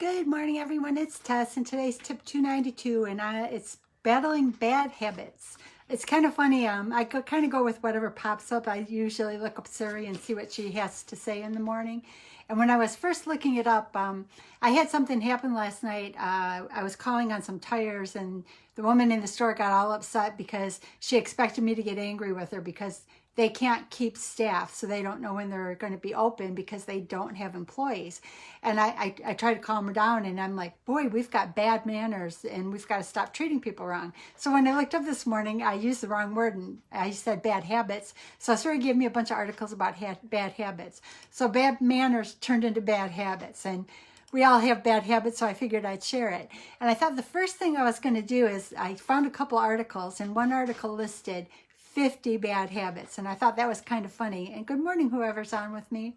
Good morning, everyone. It's Tess, and today's tip 292, and it's battling bad habits. It's kind of funny. I kind of go with whatever pops up. I usually look up Siri and see what she has to say in the morning. And when I was first looking it up, I had something happen last night. I was calling on some tires, and the woman in the store got all upset because she expected me to get angry with her because they can't keep staff, so they don't know when they're going to be open because they don't have employees. And I try to calm her down, and I'm like, boy, we've got bad manners and we've got to stop treating people wrong. So when I looked up this morning, I used the wrong word and I said bad habits. So Siri gave me a bunch of articles about bad habits. So bad manners turned into bad habits, and we all have bad habits, so I figured I'd share it. And I thought the first thing I was going to do is I found a couple articles, and one article listed 50 bad habits, and I thought that was kind of funny. And good morning, whoever's on with me.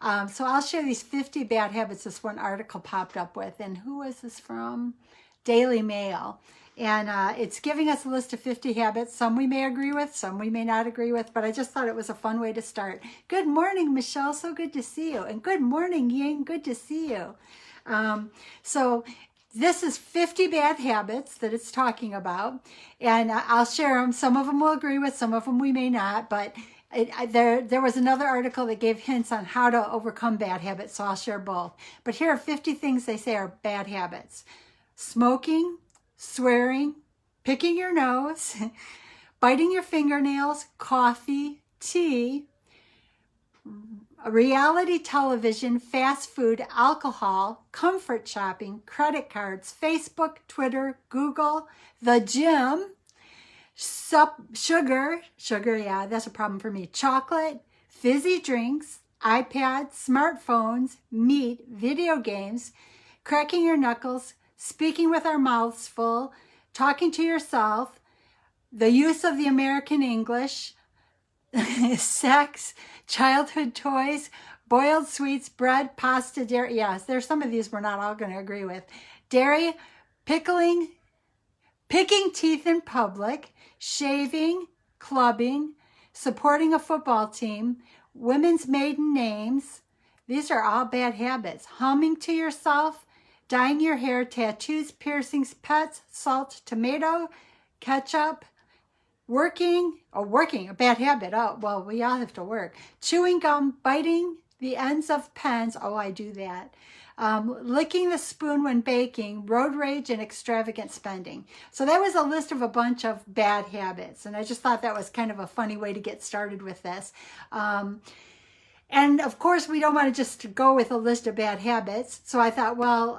So I'll share these 50 bad habits this one article popped up with. And who is this from? Daily Mail. And it's giving us a list of 50 habits. Some we may agree with, some we may not agree with, but I just thought it was a fun way to start. Good morning, Michelle. So good to see you. And good morning, Ying. Good to see you. This is 50 bad habits that it's talking about, and I'll share them. Some of them we'll agree with, some of them we may not, but there was another article that gave hints on how to overcome bad habits, so I'll share both. But here are 50 things they say are bad habits. Smoking, swearing, picking your nose, biting your fingernails, coffee, tea, reality television, fast food, alcohol, comfort shopping, credit cards, Facebook, Twitter, Google, the gym, sugar, yeah, that's a problem for me, chocolate, fizzy drinks, iPads, smartphones, meat, video games, cracking your knuckles, speaking with our mouths full, talking to yourself, the use of the American English, sex, childhood toys, boiled sweets, bread, pasta, dairy. Yes, there's some of these we're not all going to agree with. Dairy, picking teeth in public, shaving, clubbing, supporting a football team, women's maiden names. These are all bad habits. Humming to yourself, dyeing your hair, tattoos, piercings, pets, salt, tomato, ketchup, working, a bad habit. Oh, well, we all have to work. Chewing gum, biting the ends of pens. Oh, I do that. Licking the spoon when baking, road rage, and extravagant spending. So that was a list of a bunch of bad habits. And I just thought that was kind of a funny way to get started with this. And of course, we don't want to just go with a list of bad habits. So I thought, well,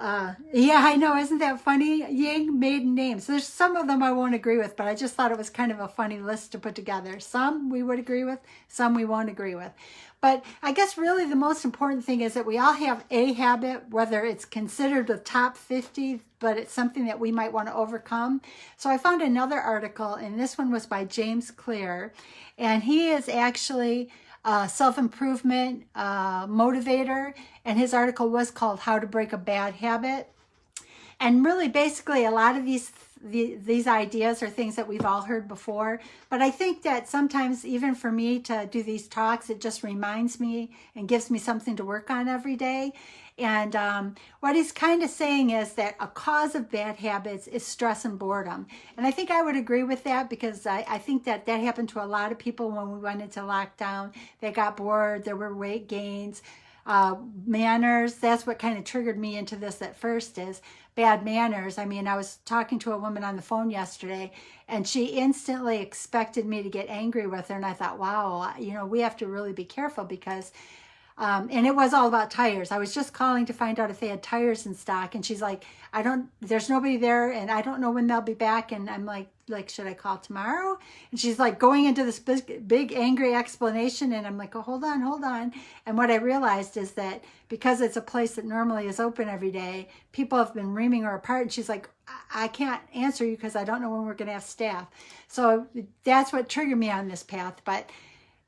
yeah, I know. Isn't that funny? Ying, maiden names. So there's some of them I won't agree with, but I just thought it was kind of a funny list to put together. Some we would agree with, some we won't agree with. But I guess really the most important thing is that we all have a habit, whether it's considered the top 50, but it's something that we might want to overcome. So I found another article, and this one was by James Clear, and he is actually self-improvement motivator, and his article was called How to Break a Bad Habit. And really basically a lot of these ideas are things that we've all heard before, but I think that sometimes even for me to do these talks, it just reminds me and gives me something to work on every day. And what he's kind of saying is that a cause of bad habits is stress and boredom. And I think I would agree with that, because I think that happened to a lot of people when we went into lockdown. They got bored, there were weight gains, manners. That's what kind of triggered me into this at first, is bad manners. I mean, I was talking to a woman on the phone yesterday, and she instantly expected me to get angry with her. And I thought, wow, we have to really be careful, because and it was all about tires. I was just calling to find out if they had tires in stock. And she's like, there's nobody there, and I don't know when they'll be back. And I'm like, should I call tomorrow? And she's like going into this big angry explanation. And I'm like, oh, hold on. And what I realized is that because it's a place that normally is open every day, people have been reaming her apart. And she's like, I can't answer you because I don't know when we're going to have staff. So that's what triggered me on this path. But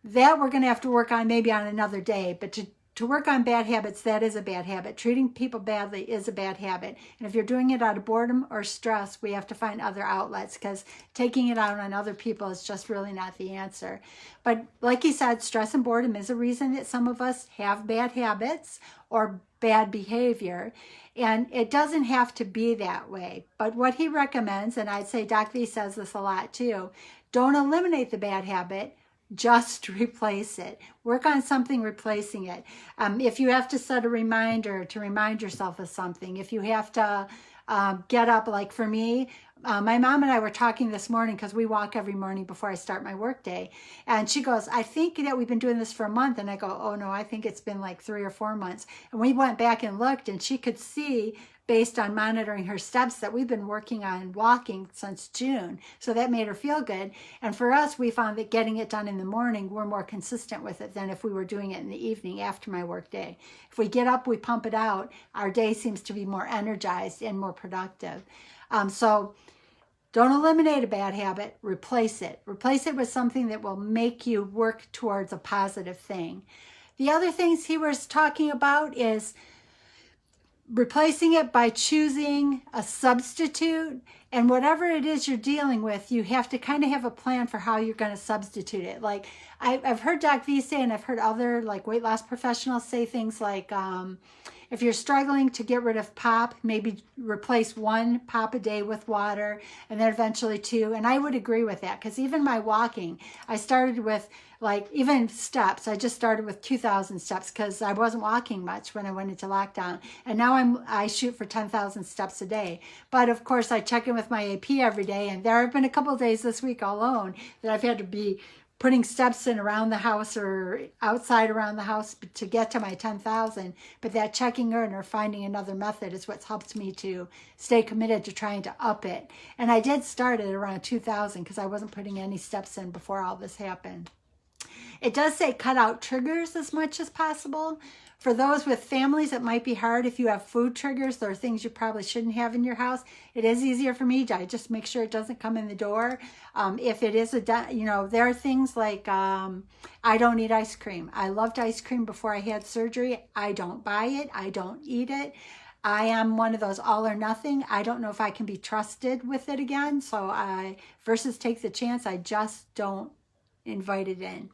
that we're going to have to work on maybe on another day. But to work on bad habits, that is a bad habit. Treating people badly is a bad habit. And if you're doing it out of boredom or stress, we have to find other outlets, because taking it out on other people is just really not the answer. But like he said, stress and boredom is a reason that some of us have bad habits or bad behavior. And it doesn't have to be that way. But what he recommends, and I'd say Doc V says this a lot too, don't eliminate the bad habit, just replace it. Work on something replacing it. If you have to set a reminder to remind yourself of something, if you have to get up, like for me, my mom and I were talking this morning because we walk every morning before I start my work day. And she goes, I think that we've been doing this for a month. And I go, oh no, I think it's been like 3 or 4 months. And we went back and looked, and she could see, based on monitoring her steps, that we've been working on walking since June. So that made her feel good. And for us, we found that getting it done in the morning, we're more consistent with it than if we were doing it in the evening after my work day. If we get up, we pump it out, our day seems to be more energized and more productive. So don't eliminate a bad habit, replace it. Replace it with something that will make you work towards a positive thing. The other things he was talking about is replacing it by choosing a substitute. And whatever it is you're dealing with, you have to kind of have a plan for how you're going to substitute it. Like I've heard Doc V say, and I've heard other like weight loss professionals say things like, if you're struggling to get rid of pop, maybe replace 1 pop a day with water, and then eventually 2. And I would agree with that, because even my walking, I started with like even steps. I just started with 2,000 steps because I wasn't walking much when I went into lockdown. And now I shoot for 10,000 steps a day. But of course, I check in with my AP every day. And there have been a couple of days this week alone that I've had to be putting steps in around the house or outside around the house to get to my 10,000. But that checking in or finding another method is what's helped me to stay committed to trying to up it. And I did start at around 2,000 because I wasn't putting any steps in before all this happened. It does say cut out triggers as much as possible. For those with families, it might be hard. If you have food triggers, there are things you probably shouldn't have in your house. It is easier for me to just make sure it doesn't come in the door. If it is there are things like I don't eat ice cream. I loved ice cream before I had surgery. I don't buy it. I don't eat it. I am one of those all or nothing. I don't know if I can be trusted with it again. So versus take the chance, I just don't invite it in.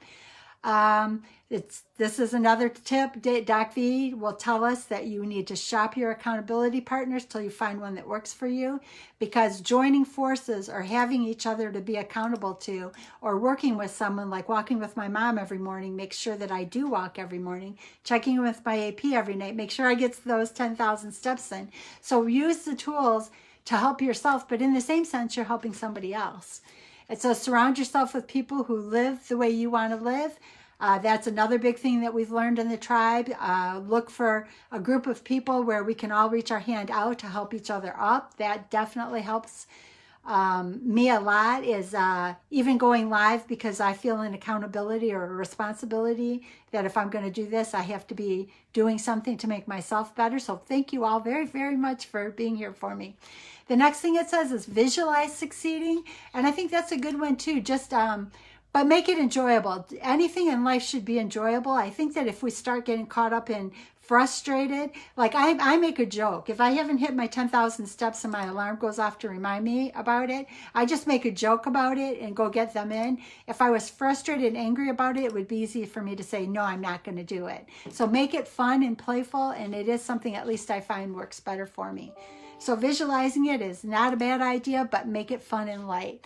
This is another tip. Doc V will tell us that you need to shop your accountability partners till you find one that works for you, because joining forces or having each other to be accountable to, or working with someone, like walking with my mom every morning, make sure that I do walk every morning, checking in with my AP every night, make sure I get those 10,000 steps in. So use the tools to help yourself, but in the same sense, you're helping somebody else. And so surround yourself with people who live the way you want to live. That's another big thing that we've learned in the tribe. Look for a group of people where we can all reach our hand out to help each other up. That definitely helps me a lot, is even going live, because I feel an accountability or a responsibility that if I'm going to do this, I have to be doing something to make myself better. So thank you all very, very much for being here for me. The next thing it says is visualize succeeding. And I think that's a good one too. Just, but make it enjoyable. Anything in life should be enjoyable. I think that if we start getting caught up in frustrated, like I make a joke. If I haven't hit my 10,000 steps and my alarm goes off to remind me about it, I just make a joke about it and go get them in. If I was frustrated and angry about it, it would be easy for me to say, no, I'm not going to do it. So make it fun and playful. And it is something at least I find works better for me. So visualizing it is not a bad idea, but make it fun and light.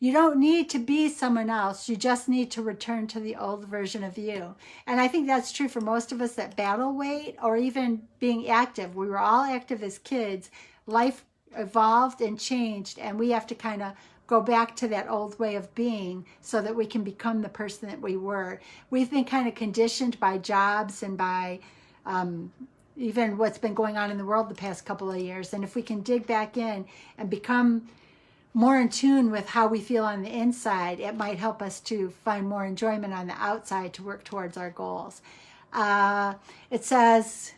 You don't need to be someone else. You just need to return to the old version of you. And I think that's true for most of us that battle weight or even being active. We were all active as kids. Life evolved and changed, and we have to kind of go back to that old way of being so that we can become the person that we were. We've been kind of conditioned by jobs and by even what's been going on in the world the past couple of years. And if we can dig back in and become more in tune with how we feel on the inside, it might help us to find more enjoyment on the outside to work towards our goals. It says,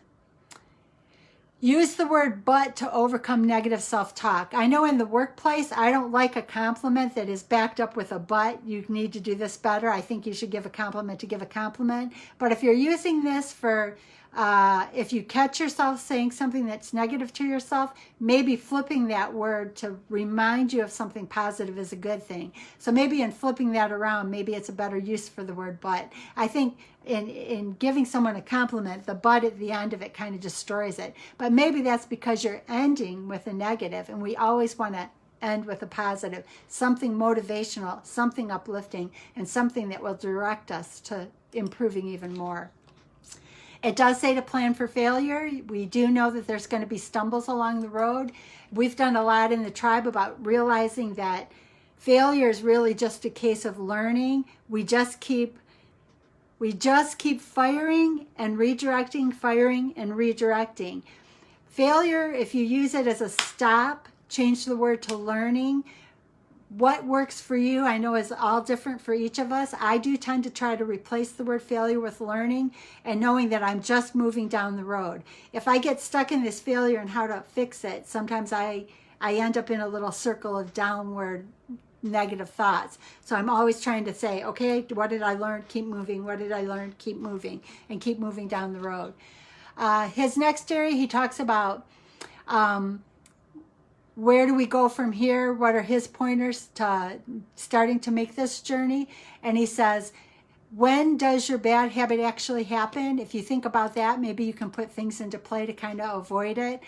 use the word but to overcome negative self-talk. I know in the workplace, I don't like a compliment that is backed up with a but. You need to do this better. I think you should give a compliment to give a compliment. But if you're using this for If you catch yourself saying something that's negative to yourself, maybe flipping that word to remind you of something positive is a good thing. So maybe in flipping that around, maybe it's a better use for the word but. I think in giving someone a compliment, the but at the end of it kind of destroys it. But maybe that's because you're ending with a negative, and we always want to end with a positive, something motivational, something uplifting, and something that will direct us to improving even more. It does say to plan for failure. We do know that there's going to be stumbles along the road. We've done a lot in the tribe about realizing that failure is really just a case of learning. We just keep firing and redirecting, firing and redirecting. Failure, if you use it as a stop, change the word to learning. What works for you, I know, is all different for each of us. I do tend to try to replace the word failure with learning and knowing that I'm just moving down the road. If I get stuck in this failure and how to fix it, sometimes I end up in a little circle of downward negative thoughts. So I'm always trying to say, okay, what did I learn? Keep moving. What did I learn? Keep moving, and keep moving down the road. His next area, he talks about where do we go from here? What are his pointers to starting to make this journey? And he says, when does your bad habit actually happen? If you think about that, maybe you can put things into play to kind of avoid it.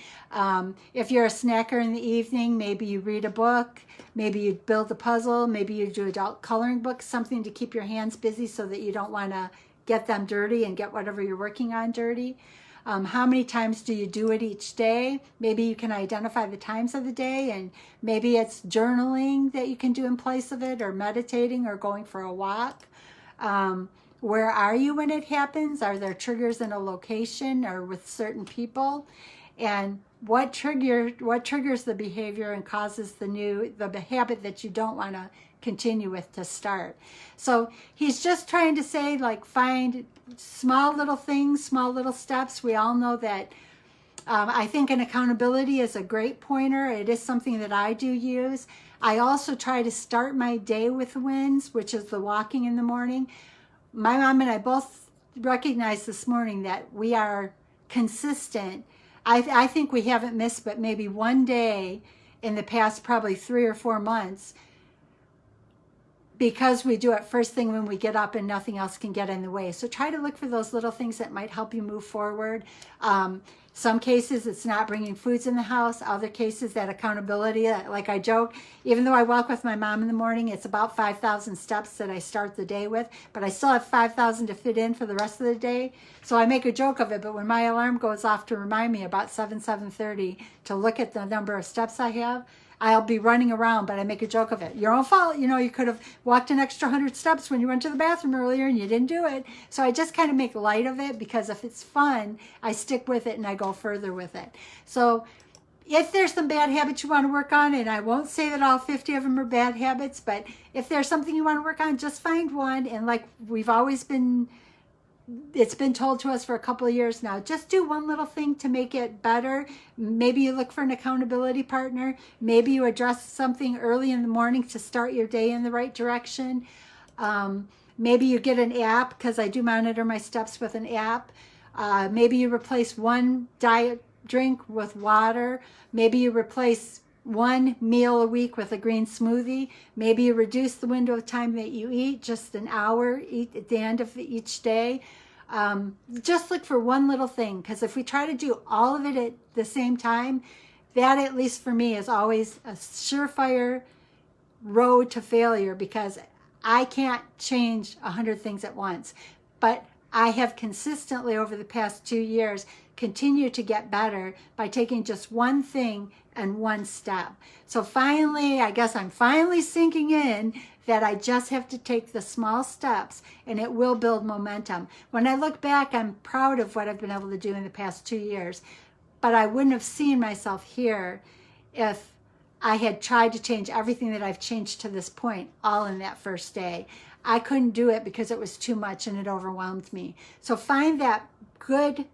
If you're a snacker in the evening, maybe you read a book, maybe you build a puzzle, maybe you do adult coloring books, something to keep your hands busy so that you don't want to get them dirty and get whatever you're working on dirty. How many times do you do it each day? Maybe you can identify the times of the day, and maybe it's journaling that you can do in place of it, or meditating, or going for a walk. Where are you when it happens? Are there triggers in a location or with certain people? And what triggers the behavior and causes the habit that you don't want to continue with to start? So he's just trying to say, like, find small little things, small little steps. We all know that I think an accountability is a great pointer. It is something that I do use. I also try to start my day with wins, which is the walking in the morning. My mom and I both recognized this morning that we are consistent. I think we haven't missed but maybe one day in the past probably 3 or 4 months, because we do it first thing when we get up and nothing else can get in the way. So try to look for those little things that might help you move forward. Some cases it's not bringing foods in the house. Other cases that accountability, like I joke, even though I walk with my mom in the morning, it's about 5,000 steps that I start the day with, but I still have 5,000 to fit in for the rest of the day. So I make a joke of it, but when my alarm goes off to remind me about 7:30 to look at the number of steps I have, I'll be running around, but I make a joke of it. Your own fault. You know, you could have walked an extra 100 steps when you went to the bathroom earlier and you didn't do it. So I just kind of make light of it, because if it's fun, I stick with it and I go further with it. So if there's some bad habits you want to work on, and I won't say that all 50 of them are bad habits, but if there's something you want to work on, just find one. And like it's been told to us for a couple of years now, just do one little thing to make it better. Maybe you look for an accountability partner. Maybe you address something early in the morning to start your day in the right direction. Maybe you get an app, because I do monitor my steps with an app. Maybe you replace one diet drink with water. Maybe you replace one meal a week with a green smoothie. Maybe you reduce the window of time that you eat, just an hour at the end of each day. Just look for one little thing, because if we try to do all of it at the same time, that, at least for me, is always a surefire road to failure, because I can't change 100 things at once. But I have consistently, over the past 2 years, continued to get better by taking just one thing and one step. So finally, I guess I'm finally sinking in that I just have to take the small steps, and it will build momentum. When I look back, I'm proud of what I've been able to do in the past 2 years, but I wouldn't have seen myself here if I had tried to change everything that I've changed to this point all in that first day. I couldn't do it because it was too much and it overwhelmed me. So find that good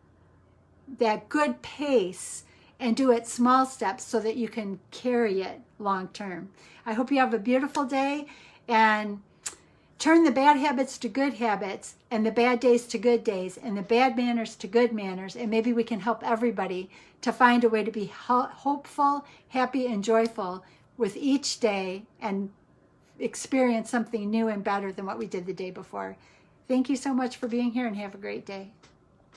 pace and do it small steps so that you can carry it long term. I hope you have a beautiful day, and turn the bad habits to good habits, and the bad days to good days, and the bad manners to good manners, and maybe we can help everybody to find a way to be hopeful, happy, and joyful with each day and experience something new and better than what we did the day before. Thank you so much for being here, and have a great day.